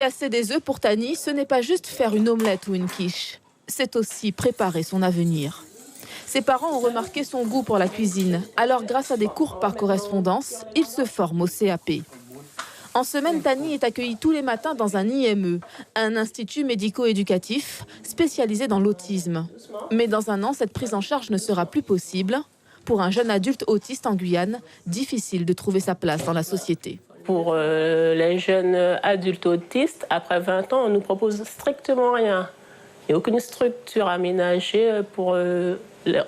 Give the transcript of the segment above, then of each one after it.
Casser des œufs pour Tani, ce n'est pas juste faire une omelette ou une quiche. C'est aussi préparer son avenir. Ses parents ont remarqué son goût pour la cuisine. Alors, grâce à des cours par correspondance, il se forme au CAP. En semaine, Tani est accueillie tous les matins dans un IME, un institut médico-éducatif spécialisé dans l'autisme. Mais dans un an, cette prise en charge ne sera plus possible. Pour un jeune adulte autiste en Guyane, difficile de trouver sa place dans la société. Pour les jeunes adultes autistes, après 20 ans, on nous propose strictement rien. Il n'y a aucune structure aménagée pour...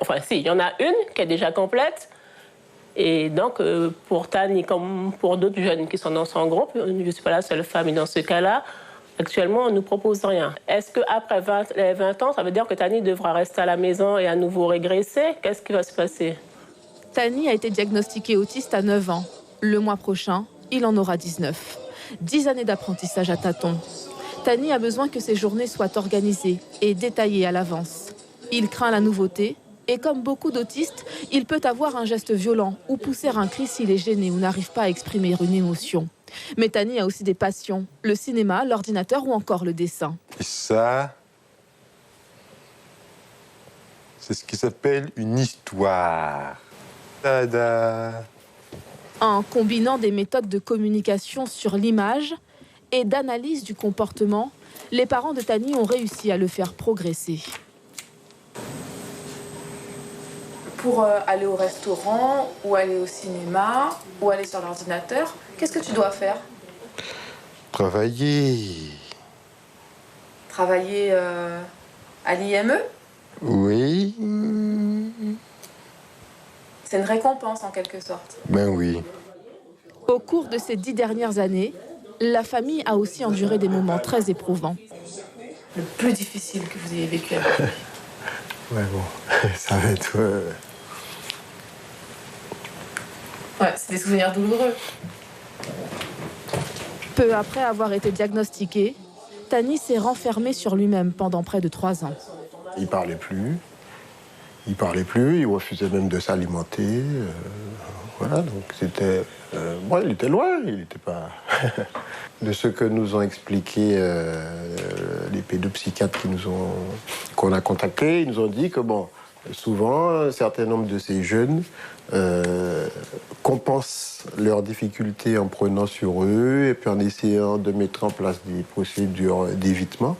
Enfin, si, il y en a une qui est déjà complète. Et donc, pour Tani, comme pour d'autres jeunes qui sont dans son groupe, je ne suis pas la seule famille dans ce cas-là, actuellement, on ne nous propose rien. Est-ce qu'après les 20 ans, ça veut dire que Tani devra rester à la maison et à nouveau régresser? Qu'est-ce qui va se passer? Tani a été diagnostiqué autiste à 9 ans. Le mois prochain, il en aura 19. 10 années d'apprentissage à tâtons. Tani a besoin que ses journées soient organisées et détaillées à l'avance. Il craint la nouveauté et comme beaucoup d'autistes, il peut avoir un geste violent ou pousser un cri s'il est gêné ou n'arrive pas à exprimer une émotion. Mais Tani a aussi des passions, le cinéma, l'ordinateur ou encore le dessin. Et ça, c'est ce qui s'appelle une histoire. Tada! En combinant des méthodes de communication sur l'image et d'analyse du comportement, les parents de Tani ont réussi à le faire progresser. Pour aller au restaurant, ou aller au cinéma, ou aller sur l'ordinateur, qu'est-ce que tu dois faire? Travailler. Travailler à l'IME? Oui. C'est une récompense en quelque sorte. Ben oui. Au cours de ces 10 dernières années, la famille a aussi enduré des moments très éprouvants. Le plus difficile que vous ayez vécu avec lui. Ouais, bon, ça va être... Ouais, c'est des souvenirs douloureux. Peu après avoir été diagnostiqué, Tani s'est renfermé sur lui-même pendant près de 3 ans. Il parlait plus. Il refusait même de s'alimenter. Voilà, donc c'était... bon, il était loin, il n'était pas... De ce que nous ont expliqué les pédopsychiatres qu'on a contactés, ils nous ont dit que, bon, souvent, un certain nombre de ces jeunes compensent leurs difficultés en prenant sur eux et puis en essayant de mettre en place des procédures d'évitement.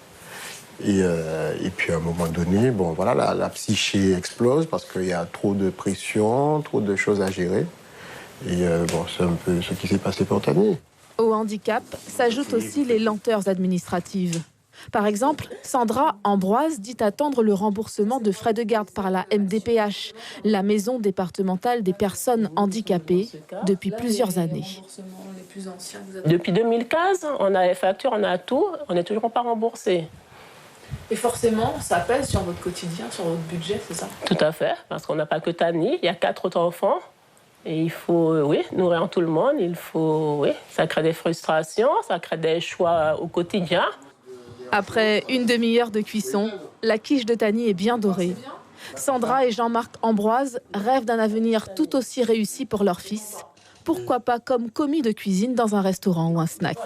Et puis à un moment donné, bon, voilà, la psyché explose parce qu'il y a trop de pression, trop de choses à gérer. Et bon, c'est un peu ce qui s'est passé pour Tani. Au handicap s'ajoutent aussi les lenteurs administratives. Par exemple, Sandra Ambroise dit attendre le remboursement de frais de garde par la MDPH, la Maison départementale des personnes handicapées, depuis plusieurs années. Depuis 2015, on a les factures, on a tout, on n'est toujours pas remboursé. Et forcément, ça pèse sur votre quotidien, sur votre budget, c'est ça? Tout à fait, parce qu'on n'a pas que Tani, il y a 4 autres enfants. Et il faut, nourrir tout le monde, ça crée des frustrations, ça crée des choix au quotidien. Après une demi-heure de cuisson, la quiche de Tani est bien dorée. Sandra et Jean-Marc Ambroise rêvent d'un avenir tout aussi réussi pour leur fils. Pourquoi pas comme commis de cuisine dans un restaurant ou un snack.